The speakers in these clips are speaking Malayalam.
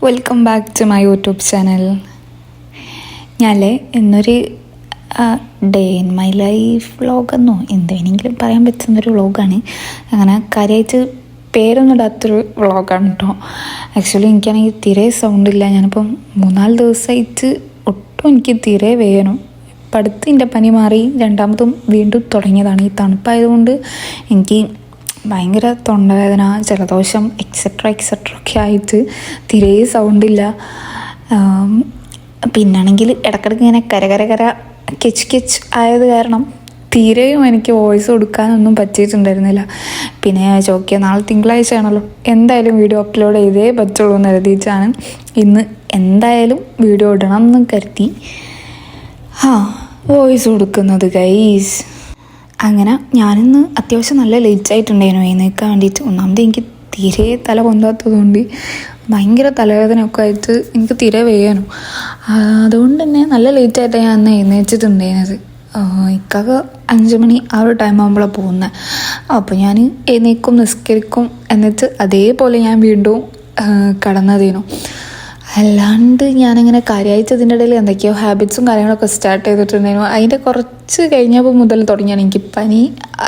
Welcome back to my YouTube channel. ഞാനല്ലേ ഇന്നൊരു ഡേ ഇൻ മൈ ലൈഫ് വ്ളോഗെന്നോ എന്തെങ്കിലും പറയാൻ പറ്റുന്നൊരു വ്ളോഗാണ്. അങ്ങനെ കാര്യമായിട്ട് പേരൊന്നും ഇടാത്തൊരു വ്ളോഗാണ് കേട്ടോ. ആക്ച്വലി എനിക്കാണെങ്കിൽ തീരെ സൗണ്ടില്ല. ഞാനിപ്പം 3-4 ദിവസമായിട്ട് ഒട്ടും എനിക്ക് തീരെ വേദന. ഇപ്പം അടുത്ത് എൻ്റെ പനി മാറി രണ്ടാമതും വീണ്ടും തുടങ്ങിയതാണ്. ഈ തണുപ്പായതുകൊണ്ട് എനിക്ക് ഭയങ്കര തൊണ്ടവേദന, ജലദോഷം എക്സെട്ര ഒക്കെ ആയിട്ട് തീരെ സൗണ്ടില്ല. പിന്നാണെങ്കിൽ ഇടയ്ക്കിടയ്ക്ക് ഇങ്ങനെ കര കെച്ച് ആയത് കാരണം തീരെയും എനിക്ക് വോയിസ് കൊടുക്കാനൊന്നും പറ്റിയിട്ടുണ്ടായിരുന്നില്ല. പിന്നെ ഞാൻ ചോദിക്കുക, നാളെ തിങ്കളാഴ്ച ആണല്ലോ, എന്തായാലും വീഡിയോ അപ്ലോഡ് ചെയ്തേ പറ്റുള്ളൂ എന്ന് കരുതിയിട്ടാണ് ഇന്ന് എന്തായാലും വീഡിയോ ഇടണം എന്ന് കരുതി വോയിസ് കൊടുക്കുന്നത് ഗൈസ്. അങ്ങനെ ഞാനിന്ന് അത്യാവശ്യം നല്ല ലേറ്റ് ആയിട്ടുണ്ടായിരുന്നു എഴുന്നേൽക്കാൻ വേണ്ടിയിട്ട്. ഒന്നാമത് എനിക്ക് തീരെ തല പൊന്താത്തതുകൊണ്ട് ഭയങ്കര തലവേദനയൊക്കെ ആയിട്ട് എനിക്ക് തീരെ വേദന. അതുകൊണ്ട് തന്നെ നല്ല ലേറ്റായിട്ട് ഞാൻ അന്ന് എഴുന്നേച്ചിട്ടുണ്ടായിരുന്നത്. ഇക്കൊക്കെ 5 മണി ആ ഒരു ടൈം ആകുമ്പോഴാണ് പോകുന്നത്. അപ്പോൾ ഞാൻ എഴുന്നേൽക്കും, നിസ്കരിക്കും, എന്നിട്ട് അതേപോലെ ഞാൻ വീണ്ടും കടന്നതേനു. അല്ലാണ്ട് ഞാനങ്ങനെ കാര്യമായിട്ട് ഇതിൻ്റെ ഇടയിൽ എന്തൊക്കെയോ ഹാബിറ്റ്സും കാര്യങ്ങളൊക്കെ സ്റ്റാർട്ട് ചെയ്തിട്ടുണ്ടായിരുന്നു. അതിൻ്റെ കുറച്ച് കഴിഞ്ഞപ്പോൾ മുതൽ തുടങ്ങിയാണ് എനിക്ക് പനി.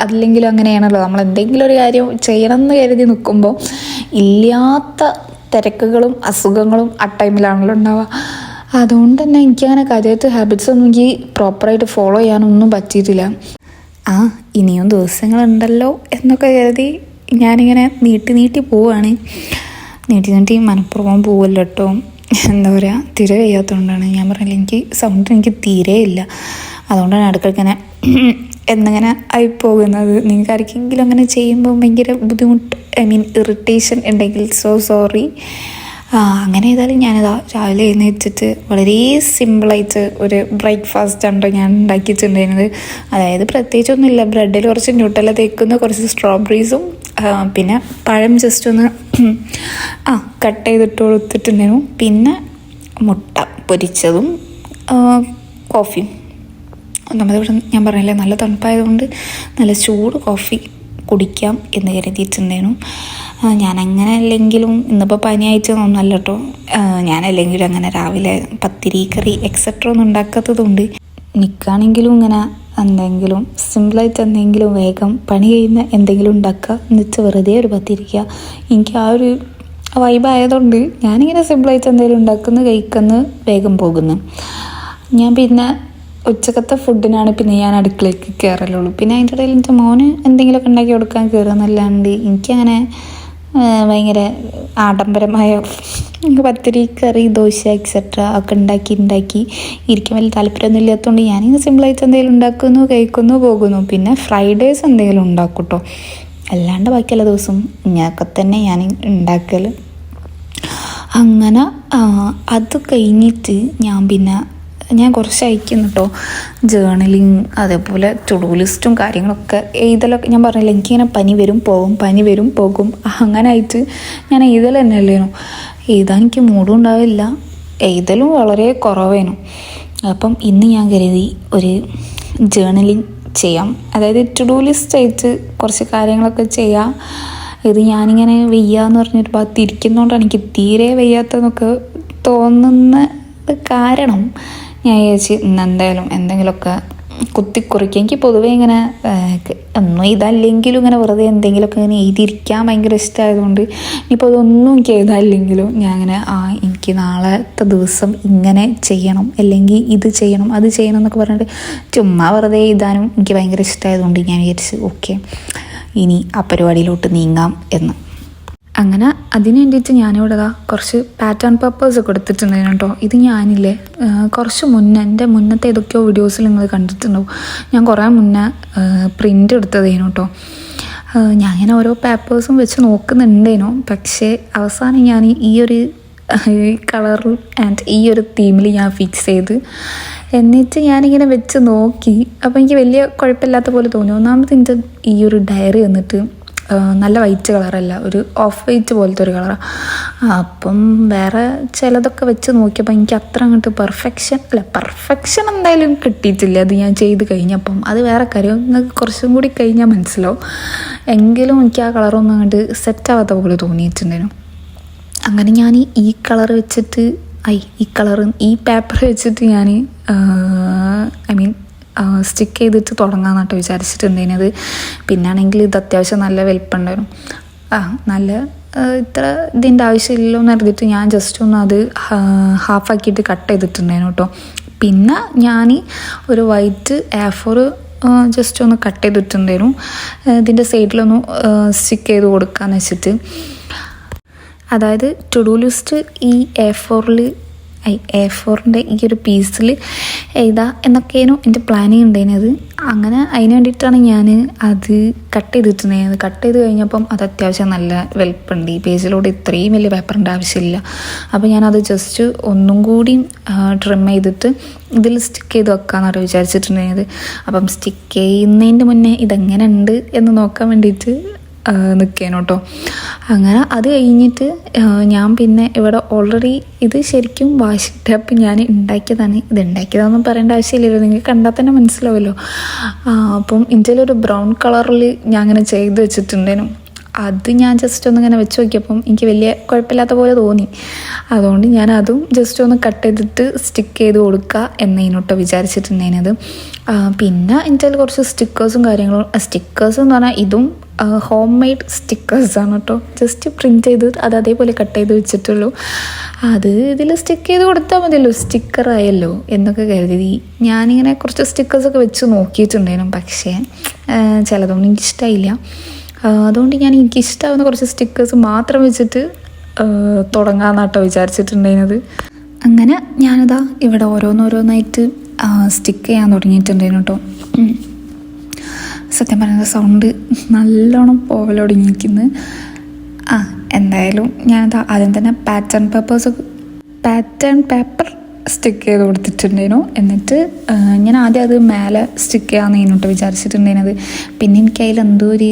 അല്ലെങ്കിലും അങ്ങനെയാണല്ലോ, നമ്മൾ എന്തെങ്കിലും ഒരു കാര്യം ചെയ്യണം എന്ന് കരുതി നിൽക്കുമ്പോൾ ഇല്ലാത്ത തിരക്കുകളും അസുഖങ്ങളും ആ ടൈമിലാണല്ലോ ഉണ്ടാവുക. അതുകൊണ്ട് തന്നെ എനിക്കങ്ങനെ കാര്യമായിട്ട് ഹാബിറ്റ്സൊന്നും എനിക്ക് പ്രോപ്പറായിട്ട് ഫോളോ ചെയ്യാനൊന്നും പറ്റിയിട്ടില്ല. ഇനിയും ദിവസങ്ങളുണ്ടല്ലോ എന്നൊക്കെ കരുതി ഞാനിങ്ങനെ നീട്ടി പോവുകയാണ്. നീട്ടി മനഃപൂർവ്വം പോവല്ലോ കേട്ടോ. എന്താ പറയുക, തീരെ വയ്യാത്തതുകൊണ്ടാണ്. ഞാൻ പറഞ്ഞില്ല, എനിക്ക് സൗണ്ട് എനിക്ക് തീരെ ഇല്ല. അതുകൊണ്ടാണ് ഇടയ്ക്കിടയ്ക്ക് ഇങ്ങനെ എന്നിങ്ങനെ ആയിപ്പോകുന്നത്. നിങ്ങൾക്ക് ആർക്കെങ്കിലും അങ്ങനെ ചെയ്യുമ്പോൾ ഭയങ്കര ബുദ്ധിമുട്ട്, ഇറിറ്റേഷൻ ഉണ്ടെങ്കിൽ സോറി. അങ്ങനെ ചെയ്താലും ഞാനിതാ രാവിലെ എഴുന്നേറ്റിട്ട് വളരെ സിമ്പിളായിട്ട് ഒരു ബ്രേക്ക്ഫാസ്റ്റാണ് ഞാൻ ഉണ്ടാക്കിയിട്ടുണ്ടായിരുന്നത്. അതായത് പ്രത്യേകിച്ചൊന്നുമില്ല, ബ്രെഡിൽ കുറച്ച് ന്യൂട്ടെല്ല തേക്കുന്ന കുറച്ച് സ്ട്രോബെറീസും പിന്നെ പഴം ജസ്റ്റ് ഒന്ന് കട്ട് ചെയ്തിട്ട് കൊടുത്തിട്ടുണ്ടായിരുന്നു. പിന്നെ മുട്ട പൊരിച്ചതും കോഫിയും. നമ്മളിവിടെ ഞാൻ പറഞ്ഞില്ലേ, നല്ല തണുപ്പായതുകൊണ്ട് നല്ല ചൂട് കോഫി കുടിക്കാം എന്ന് കരുതിയിട്ടുണ്ടായിരുന്നു. ഞാനങ്ങനെ അല്ലെങ്കിലും ഇന്നിപ്പോൾ പനിയായിട്ടൊന്നുമല്ല കേട്ടോ. ഞാനല്ലെങ്കിലും അങ്ങനെ രാവിലെ പത്തിരി കറി എക്സെട്ര ഒന്നും ഉണ്ടാക്കാത്തതുകൊണ്ട് നിൽക്കുകയാണെങ്കിലും ഇങ്ങനെ എന്തെങ്കിലും സിമ്പിളായിട്ട് എന്തെങ്കിലും വേഗം പണി കഴിയുന്ന എന്തെങ്കിലും ഉണ്ടാക്കുക, എന്നിട്ട് വെറുതെ ഒരു പത്തിരിക്കുക. എനിക്ക് ആ ഒരു വൈബായതുകൊണ്ട് ഞാനിങ്ങനെ സിമ്പിളായിട്ട് എന്തെങ്കിലും ഉണ്ടാക്കുന്നു, കഴിക്കുന്നു, വേഗം പോകുന്നു. ഞാൻ പിന്നെ ഉച്ചക്കത്തെ ഫുഡിനാണ് പിന്നെ ഞാൻ അടുക്കളയ്ക്ക് കയറലുള്ളൂ. പിന്നെ അതിൻ്റെ ഇടയിൽ എൻ്റെ മോന് എന്തെങ്കിലുമൊക്കെ ഉണ്ടാക്കി കൊടുക്കാൻ കയറുന്നല്ലാണ്ട് എനിക്കങ്ങനെ ഭയങ്കര ആഡംബരമായ പത്തിരി കറി ദോശ എക്സെട്ര ഒക്കെ ഉണ്ടാക്കി ഇരിക്കാൻ വലിയ താല്പര്യമൊന്നും ഇല്ലാത്തതുകൊണ്ട് ഞാനിങ്ങനെ സിമ്പിളായിട്ട് എന്തെങ്കിലും ഉണ്ടാക്കുന്നു, കഴിക്കുന്നു, പോകുന്നു. പിന്നെ ഫ്രൈഡേസ് എന്തെങ്കിലും ഉണ്ടാക്കും കേട്ടോ. അല്ലാണ്ട് ബാക്കിയുള്ള ദിവസം ഇങ്ങനെയൊക്കെ തന്നെ ഞാൻ ഉണ്ടാക്കൽ. അങ്ങനെ അത് കഴിഞ്ഞിട്ട് ഞാൻ കുറച്ച് അയക്കുന്നു കേട്ടോ, ജേർണലിങ്, അതേപോലെ ടു ഡു ലിസ്റ്റും കാര്യങ്ങളൊക്കെ എഴുതലൊക്കെ. ഞാൻ പറഞ്ഞില്ല, എനിക്കിങ്ങനെ പനി വരും പോകും അങ്ങനെ ആയിട്ട് ഞാൻ എഴുതൽ തന്നെ അല്ലേനു. എഴുതാൻ എനിക്ക് മൂഡും ഉണ്ടാവില്ല, എഴുതലും വളരെ കുറവേനു. അപ്പം ഇന്ന് ഞാൻ കരുതി ഒരു ജേർണലിങ് ചെയ്യാം. അതായത് ടു ഡു ലിസ്റ്റ് ആയിട്ട് കുറച്ച് കാര്യങ്ങളൊക്കെ ചെയ്യാം. ഇത് ഞാനിങ്ങനെ വയ്യാന്ന് പറഞ്ഞൊരു ഭാഗത്ത് ഇരിക്കുന്നതുകൊണ്ടാണ് എനിക്ക് തീരെ വയ്യാത്തതെന്നൊക്കെ തോന്നുന്ന കാരണം ഞാൻ വിചാരിച്ച് ഇന്ന് എന്തായാലും എന്തെങ്കിലുമൊക്കെ കുത്തിക്കുറിക്കുക. എനിക്ക് പൊതുവേ ഇങ്ങനെ ഒന്നും ഇതല്ലെങ്കിലും ഇങ്ങനെ വെറുതെ എന്തെങ്കിലുമൊക്കെ ഇങ്ങനെ എഴുതിയിരിക്കാൻ ഭയങ്കര ഇഷ്ടമായതുകൊണ്ട് ഇനിയിപ്പോൾ അതൊന്നും എനിക്ക് എഴുതാനില്ലെങ്കിലും ഞാൻ അങ്ങനെ എനിക്ക് നാളത്തെ ദിവസം ഇങ്ങനെ ചെയ്യണം, അല്ലെങ്കിൽ ഇത് ചെയ്യണം, അത് ചെയ്യണം എന്നൊക്കെ പറഞ്ഞിട്ട് ചുമ്മാ വെറുതെ എഴുതാനും എനിക്ക് ഭയങ്കര ഇഷ്ടമായതുകൊണ്ട് ഞാൻ വിചാരിച്ച് ഓക്കെ, ഇനി ആ പരിപാടിയിലോട്ട് നീങ്ങാം എന്ന്. അങ്ങനെ അതിന് വേണ്ടിയിട്ട് ഞാനിവിടെ കുറച്ച് പാറ്റേൺ പേപ്പേഴ്സ് കൊടുത്തിട്ടുണ്ടായിരുന്നു കേട്ടോ. ഇത് ഞാനില്ലേ കുറച്ച് മുന്നേ എൻ്റെ മുന്നത്തെ ഏതൊക്കെയോ വീഡിയോസിൽ നിങ്ങൾ കണ്ടിട്ടുണ്ടാവും. ഞാൻ കുറേ മുന്നേ പ്രിൻ്റ് എടുത്തതേനു കേട്ടോ. ഞാൻ ഇങ്ങനെ ഓരോ പേപ്പേഴ്സും വെച്ച് നോക്കുന്നുണ്ടേനു. പക്ഷേ അവസാനം ഞാൻ ഈ ഒരു കളറിൽ ആൻഡ് ഈ ഒരു തീമിൽ ഞാൻ ഫിക്സ് ചെയ്ത് എന്നിട്ട് ഞാനിങ്ങനെ വെച്ച് നോക്കി. അപ്പോൾ എനിക്ക് വലിയ കുഴപ്പമില്ലാത്ത പോലെ തോന്നി. ഒന്നാമത് എൻ്റെ ഈ ഒരു ഡയറി വന്നിട്ട് നല്ല വൈറ്റ് കളറല്ല, ഒരു ഓഫ് വൈറ്റ് പോലത്തെ ഒരു കളറാണ്. അപ്പം വേറെ ചിലതൊക്കെ വെച്ച് നോക്കിയപ്പോൾ എനിക്ക് അത്ര അങ്ങോട്ട് പെർഫെക്ഷൻ എന്തായാലും കിട്ടിയിട്ടില്ല. അത് ഞാൻ ചെയ്ത് കഴിഞ്ഞപ്പം അത് വേറെ കാര്യം, നിങ്ങൾക്ക് കുറച്ചും കൂടി കഴിഞ്ഞാൽ മനസ്സിലാവും. എങ്കിലും എനിക്ക് ആ കളറൊന്നും അങ്ങോട്ട് സെറ്റാവാത്ത പോലെ തോന്നിയിട്ടുണ്ടായിരുന്നു. അങ്ങനെ ഞാൻ ഈ കളർ വെച്ചിട്ട് ഈ പേപ്പർ വെച്ചിട്ട് ഞാൻ സ്റ്റിക്ക് ചെയ്തിട്ട് തുടങ്ങാമെന്നാട്ടോ വിചാരിച്ചിട്ടുണ്ടായിരുന്നത്. പിന്നാണെങ്കിൽ ഇത് അത്യാവശ്യം നല്ല വലിപ്പമുണ്ടായിരുന്നു. നല്ല ഇത്ര ഇതിൻ്റെ ആവശ്യമില്ലല്ലോ എന്ന് കരുതിയിട്ട് ഞാൻ ജസ്റ്റ് ഒന്ന് അത് ഹാഫാക്കിയിട്ട് കട്ട് ചെയ്തിട്ടുണ്ടായിരുന്നു കേട്ടോ. പിന്നെ ഞാൻ ഒരു വൈറ്റ് A4 ജസ്റ്റ് ഒന്ന് കട്ട് ചെയ്തിട്ടുണ്ടായിരുന്നു. ഇതിൻ്റെ സൈഡിലൊന്ന് സ്റ്റിക്ക് ചെയ്ത് കൊടുക്കാമെന്ന് വെച്ചിട്ട്. അതായത് ടു ഡു ലിസ്റ്റ് ഈ A4ൻ്റെ ഈ ഒരു പീസിൽ എഴുതാ എന്നൊക്കെയായിരുന്നു എൻ്റെ പ്ലാനിങ് ഉണ്ടായിരുന്നത്. അങ്ങനെ അതിന് വേണ്ടിയിട്ടാണ് ഞാൻ അത് കട്ട് ചെയ്തിട്ടുണ്ടായിരുന്നത്. കട്ട് ചെയ്ത് കഴിഞ്ഞപ്പം അത് അത്യാവശ്യം നല്ല വലിപ്പമുണ്ട്. ഈ പേജിലൂടെ ഇത്രയും വലിയ പേപ്പറിൻ്റെ ആവശ്യമില്ല. അപ്പോൾ ഞാനത് ജസ്റ്റ് ഒന്നും കൂടി ട്രിം ചെയ്തിട്ട് ഇതിൽ സ്റ്റിക്ക് ചെയ്ത് വെക്കാമെന്നാണ് വിചാരിച്ചിട്ടുണ്ടായിരുന്നത്. അപ്പം സ്റ്റിക്ക് ചെയ്യുന്നതിൻ്റെ മുന്നേ ഇതെങ്ങനെ ഉണ്ട് എന്ന് നോക്കാൻ വേണ്ടിയിട്ട് നിൽക്കേനു കേട്ടോ. അങ്ങനെ അത് കഴിഞ്ഞിട്ട് ഞാൻ പിന്നെ ഇവിടെ ഓൾറെഡി ഇത് ശരിക്കും വാഷി ടാപ്പ് ഞാൻ ഉണ്ടാക്കിയതാണ്. ഇത് ഉണ്ടാക്കിയതാണെന്ന് പറയേണ്ട ആവശ്യമില്ലല്ലോ, നിങ്ങൾക്ക് കണ്ടാൽ തന്നെ മനസ്സിലാവുമല്ലോ. അപ്പം ഇതിലൊരു ബ്രൗൺ കളറിൽ ഞാൻ അങ്ങനെ ചെയ്ത് വെച്ചിട്ടുണ്ടേനും. അത് ഞാൻ ജസ്റ്റ് ഒന്നിങ്ങനെ വെച്ച് നോക്കിയപ്പം എനിക്ക് വലിയ കുഴപ്പമില്ലാത്ത പോലെ തോന്നി. അതുകൊണ്ട് ഞാൻ അതും ജസ്റ്റ് ഒന്ന് കട്ട് ചെയ്തിട്ട് സ്റ്റിക്ക് ചെയ്ത് കൊടുക്കുക എന്നതിനോട്ടോ വിചാരിച്ചിട്ടുണ്ടായിരുന്നത്. പിന്നെ എൻ്റെ കുറച്ച് സ്റ്റിക്കേഴ്സും കാര്യങ്ങളും. സ്റ്റിക്കേഴ്സ് എന്ന് പറഞ്ഞാൽ ഇതും ഹോം മെയ്ഡ് സ്റ്റിക്കേഴ്സാണ് കേട്ടോ. ജസ്റ്റ് പ്രിൻറ്റ് ചെയ്ത് അത് അതേപോലെ കട്ട് ചെയ്ത് വെച്ചിട്ടുള്ളൂ. അത് ഇതിൽ സ്റ്റിക്ക് ചെയ്ത് കൊടുത്താൽ മതിയല്ലോ, സ്റ്റിക്കറായല്ലോ എന്നൊക്കെ കരുതി ഞാനിങ്ങനെ കുറച്ച് സ്റ്റിക്കേഴ്സൊക്കെ വെച്ച് നോക്കിയിട്ടുണ്ടായിരുന്നു. പക്ഷേ ചിലതൊന്നും എനിക്കിഷ്ടമായില്ല. അതുകൊണ്ട് ഞാൻ എനിക്കിഷ്ടമാവുന്ന കുറച്ച് സ്റ്റിക്കേഴ്സ് മാത്രം വെച്ചിട്ട് തുടങ്ങാമെന്നാട്ടോ വിചാരിച്ചിട്ടുണ്ടായിരുന്നത്. അങ്ങനെ ഞാനിതാ ഇവിടെ ഓരോന്നോരോന്നായിട്ട് സ്റ്റിക്ക് ചെയ്യാൻ തുടങ്ങിയിട്ടുണ്ടായിരുന്നു കേട്ടോ. സത്യം പറയുന്നത് സൗണ്ട് നല്ലോണം പോകലൊടുങ്ങിയിരിക്കുന്നു. എന്തായാലും ഞാനത് ആദ്യം തന്നെ പാറ്റേൺ പേപ്പർ സ്റ്റിക്ക് ചെയ്ത് കൊടുത്തിട്ടുണ്ടായിരുന്നു. എന്നിട്ട് ഞാൻ ആദ്യം അത് മേലെ സ്റ്റിക്ക് ചെയ്യാമെന്ന് വിചാരിച്ചിട്ടുണ്ടായിരുന്നത്. പിന്നെ എനിക്ക് അതിൽ എന്തോ ഒരു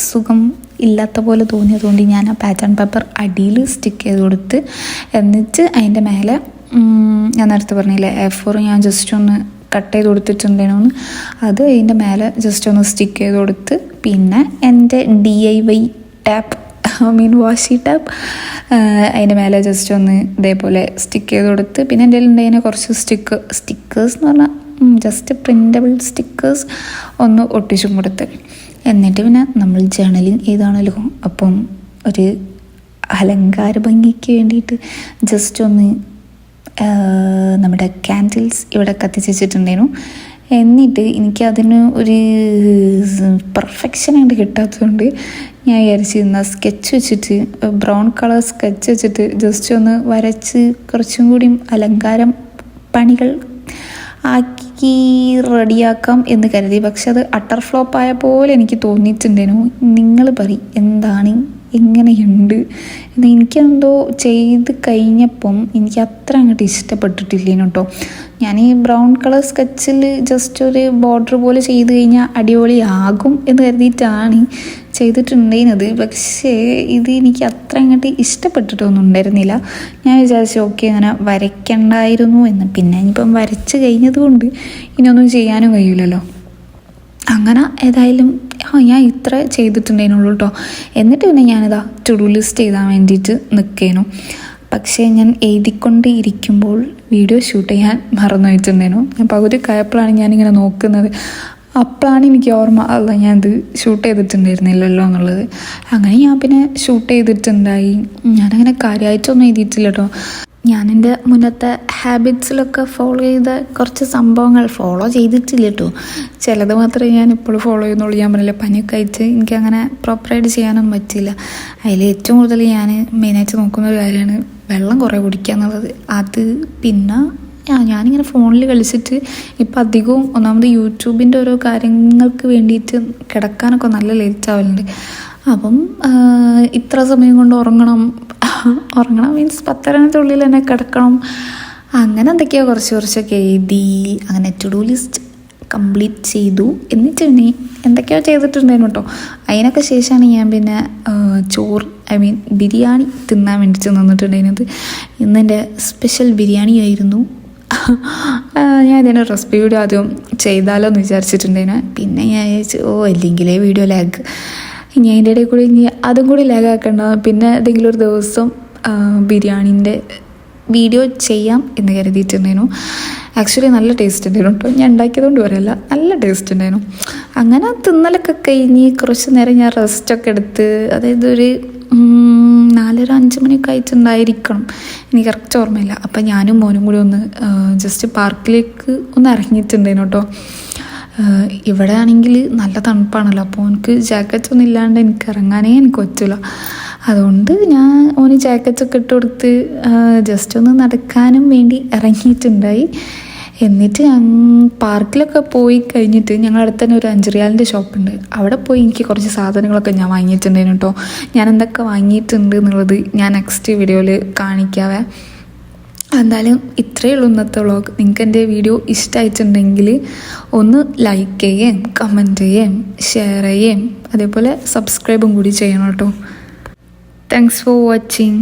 സുഖം ഇല്ലാത്ത പോലെ തോന്നിയതുകൊണ്ട് ഞാൻ ആ പാറ്റേൺ പേപ്പർ അടിയിൽ സ്റ്റിക്ക് ചെയ്ത് കൊടുത്ത്, എന്നിട്ട് അതിൻ്റെ മേലെ ഞാൻ നേരത്തെ പറഞ്ഞില്ലേ A4 ഞാൻ ജസ്റ്റ് ഒന്ന് കട്ട് ചെയ്ത് കൊടുത്തിട്ടുണ്ടായിരുന്നു. അത് അതിൻ്റെ മേലെ ജസ്റ്റ് ഒന്ന് സ്റ്റിക്ക് ചെയ്ത് കൊടുത്ത്, പിന്നെ എൻ്റെ DIY ടാപ്പ് വാഷി ടാപ്പ് അതിൻ്റെ മേലെ ജസ്റ്റ് ഒന്ന് ഇതേപോലെ സ്റ്റിക്ക് ചെയ്ത് കൊടുത്ത്, പിന്നെ എൻ്റെ ഉണ്ടായിരുന്ന കുറച്ച് സ്റ്റിക്കേഴ്സ് എന്ന് പറഞ്ഞാൽ ജസ്റ്റ് പ്രിൻ്റബിൾ സ്റ്റിക്കേഴ്സ് ഒന്ന് ഒട്ടിച്ചും കൊടുത്ത്. എന്നിട്ട് പിന്നെ നമ്മൾ ജേർണലിങ് ചെയ്താണല്ലോ, അപ്പം ഒരു അലങ്കാര ഭംഗിക്ക് വേണ്ടിയിട്ട് ജസ്റ്റ് ഒന്ന് നമ്മുടെ ക്യാൻഡിൽസ് ഇവിടെ കത്തിച്ച് വെച്ചിട്ടുണ്ടായിരുന്നു. എന്നിട്ട് എനിക്കതിന് ഒരു പെർഫെക്ഷൻ ആയിട്ട് കിട്ടാത്തതുകൊണ്ട് ഞാൻ വിചാരിച്ചിരുന്ന സ്കെച്ച് വെച്ചിട്ട് ബ്രൗൺ കളർ സ്കെച്ച് വെച്ചിട്ട് ജസ്റ്റ് ഒന്ന് വരച്ച് കുറച്ചും കൂടി അലങ്കാരം പണികൾ ആക്കി റെഡിയാക്കാം എന്ന് കരുതി. പക്ഷെ അത് അട്ടർ ഫ്ലോപ്പായ പോലെ എനിക്ക് തോന്നിയിട്ടുണ്ടായിരുന്നു. നിങ്ങൾ പറയും എന്താണ് എങ്ങനെയുണ്ട് എന്ന്. എനിക്കെന്തോ ചെയ്ത് കഴിഞ്ഞപ്പം എനിക്ക് അത്ര അങ്ങോട്ട് ഇഷ്ടപ്പെട്ടിട്ടില്ലേനു കേട്ടോ. ഞാൻ ഈ ബ്രൗൺ കളർ സ്കെച്ചിൽ ജസ്റ്റ് ഒരു ബോർഡർ പോലെ ചെയ്ത് കഴിഞ്ഞാൽ അടിപൊളിയാകും എന്ന് കരുതിയിട്ടാണ് ചെയ്തിട്ടുണ്ടായിരുന്നത്. പക്ഷേ ഇത് എനിക്ക് അത്ര അങ്ങോട്ട് ഇഷ്ടപ്പെട്ടിട്ടൊന്നും ഉണ്ടായിരുന്നില്ല. ഞാൻ വിചാരിച്ചു ഓക്കെ അങ്ങനെ വരയ്ക്കണ്ടായിരുന്നു എന്ന്. പിന്നെ ഇനിയിപ്പം വരച്ച് കഴിഞ്ഞതുകൊണ്ട് ഇനിയൊന്നും ചെയ്യാനും കഴിയില്ലല്ലോ. അങ്ങനെ ഏതായാലും ഞാൻ ഇത്ര ചെയ്തിട്ടുണ്ടായിരുന്നുള്ളൂ കേട്ടോ. എന്നിട്ട് പിന്നെ ഞാനിതാ ടു ഡു ലിസ്റ്റ് എഴുതാൻ വേണ്ടിയിട്ട് നിൽക്കേനു. പക്ഷേ ഞാൻ എഴുതിക്കൊണ്ട് ഇരിക്കുമ്പോൾ വീഡിയോ ഷൂട്ട് ചെയ്യാൻ മറന്നു വെച്ചിട്ടുണ്ടായിരുന്നു. ഞാൻ പകുതി കയപ്പോഴാണ് ഞാനിങ്ങനെ നോക്കുന്നത്. അപ്പോഴാണ് എനിക്ക് ഓർമ്മ ഞാനത് ഷൂട്ട് ചെയ്തിട്ടുണ്ടായിരുന്നില്ലല്ലോ എന്നുള്ളത്. അങ്ങനെ ഞാൻ പിന്നെ ഷൂട്ട് ചെയ്തിട്ടുണ്ടായി. ഞാനങ്ങനെ കാര്യമായിട്ടൊന്നും എഴുതിയിട്ടില്ല കേട്ടോ. ഞാൻ എൻ്റെ മുന്നത്തെ ഹാബിറ്റ്സിലൊക്കെ ഫോളോ ചെയ്ത കുറച്ച് സംഭവങ്ങൾ ഫോളോ ചെയ്തിട്ടില്ല കേട്ടോ. ചിലത് മാത്രമേ ഞാൻ ഇപ്പോഴും ഫോളോ ചെയ്യുന്നുള്ളൂ. ഞാൻ പറഞ്ഞില്ല, പനിയൊക്കെ ആയിട്ട് എനിക്കങ്ങനെ പ്രോപ്പറായിട്ട് ചെയ്യാനൊന്നും പറ്റില്ല. അതിൽ ഏറ്റവും കൂടുതൽ ഞാൻ മെയിനായിട്ട് നോക്കുന്ന ഒരു കാര്യമാണ് വെള്ളം കുറേ കുടിക്കുക എന്നുള്ളത്. അത് പിന്നെ ഞാനിങ്ങനെ ഫോണിൽ കളിച്ചിട്ട് ഇപ്പം അധികവും ഒന്നാമത് യൂട്യൂബിൻ്റെ ഓരോ കാര്യങ്ങൾക്ക് വേണ്ടിയിട്ട് കിടക്കാനൊക്കെ നല്ല ലേറ്റ് ആവലുണ്ട്. അപ്പം ഇത്ര സമയം കൊണ്ട് ഉറങ്ങണം മീൻസ് 10:30 ഉള്ളിൽ തന്നെ കിടക്കണം. അങ്ങനെ എന്തൊക്കെയോ കുറച്ചൊക്കെ എഴുതി അങ്ങനെ ടു ഡു ലിസ്റ്റ് കംപ്ലീറ്റ് ചെയ്തു. എന്നിട്ട് പിന്നെ എന്തൊക്കെയോ ചെയ്തിട്ടുണ്ടായിരുന്നു കേട്ടോ. അതിനൊക്കെ ശേഷമാണ് ഞാൻ പിന്നെ ബിരിയാണി തിന്നാൻ വേണ്ടിയിട്ട് നിന്നിട്ടുണ്ടായിരുന്നത്. ഇന്നെൻ്റെ സ്പെഷ്യൽ ബിരിയാണി ആയിരുന്നു. ഞാൻ ഇതിൻ്റെ റെസിപ്പി വീഡിയോ ആദ്യം ചെയ്താലോ എന്ന് വിചാരിച്ചിട്ടുണ്ടായിരുന്നു. പിന്നെ ഞാൻ വിചാരിച്ചു അല്ലെങ്കിലേ വീഡിയോ ലാഗ്, ഇനി അതിൻ്റെ ഇടയിൽ കൂടി ഇനി അതും കൂടി ലാഗാക്കണ്ട. പിന്നെ ഏതെങ്കിലും ഒരു ദിവസം ബിരിയാണീൻ്റെ വീഡിയോ ചെയ്യാം എന്ന് കരുതിയിട്ടുണ്ടായിരുന്നു. ആക്ച്വലി നല്ല ടേസ്റ്റ് ഉണ്ടായിരുന്നു കേട്ടോ. ഞാൻ ഉണ്ടാക്കിയതുകൊണ്ട് പറയല്ല, നല്ല ടേസ്റ്റ് ഉണ്ടായിരുന്നു. അങ്ങനെ തിന്നലൊക്കെ കഴിഞ്ഞ് കുറച്ച് നേരം ഞാൻ റെസ്റ്റൊക്കെ എടുത്ത്, അതായത് ഒരു 4:30-5 മണിയൊക്കെ ആയിട്ടുണ്ടായിരിക്കണം, എനിക്ക് കറക്റ്റ് ഓർമ്മയില്ല. അപ്പം ഞാനും മോനും കൂടി ഒന്ന് ജസ്റ്റ് പാർക്കിലേക്ക് ഒന്ന് ഇറങ്ങിയിട്ടുണ്ടായിരുന്നു കേട്ടോ. ഇവിടെ ആണെങ്കിൽ നല്ല തണുപ്പാണല്ലോ, അപ്പോൾ എനിക്ക് ജാക്കറ്റൊന്നും ഇല്ലാണ്ട് എനിക്ക് എനിക്ക് പറ്റില്ല. അതുകൊണ്ട് ഞാൻ ഓന് ജാക്കറ്റൊക്കെ ഇട്ട് കൊടുത്ത് ജസ്റ്റ് ഒന്ന് നടക്കാനും വേണ്ടി ഇറങ്ങിയിട്ടുണ്ടായി. എന്നിട്ട് പാർക്കിലൊക്കെ പോയി കഴിഞ്ഞിട്ട് ഞങ്ങളടുത്ത് തന്നെ ഒരു 5 റിയാലിൻ്റെ ഷോപ്പുണ്ട്, അവിടെ പോയി എനിക്ക് കുറച്ച് സാധനങ്ങളൊക്കെ ഞാൻ വാങ്ങിയിട്ടുണ്ടായിരുന്നു കേട്ടോ. ഞാൻ എന്തൊക്കെ വാങ്ങിയിട്ടുണ്ട് എന്നുള്ളത് ഞാൻ നെക്സ്റ്റ് വീഡിയോയിൽ കാണിക്കാവേ. എന്തായാലും ഇത്രയേ ഉള്ളൂ ഇന്നത്തെ വ്ളോഗ്. നിങ്ങൾക്ക് എൻ്റെ വീഡിയോ ഇഷ്ടമായിട്ടുണ്ടെങ്കിൽ ഒന്ന് ലൈക്ക് ചെയ്യുകയും കമൻറ്റ് ചെയ്യുകയും ഷെയർ ചെയ്യുകയും അതേപോലെ സബ്സ്ക്രൈബും കൂടി ചെയ്യണം കേട്ടോ. Thanks for watching.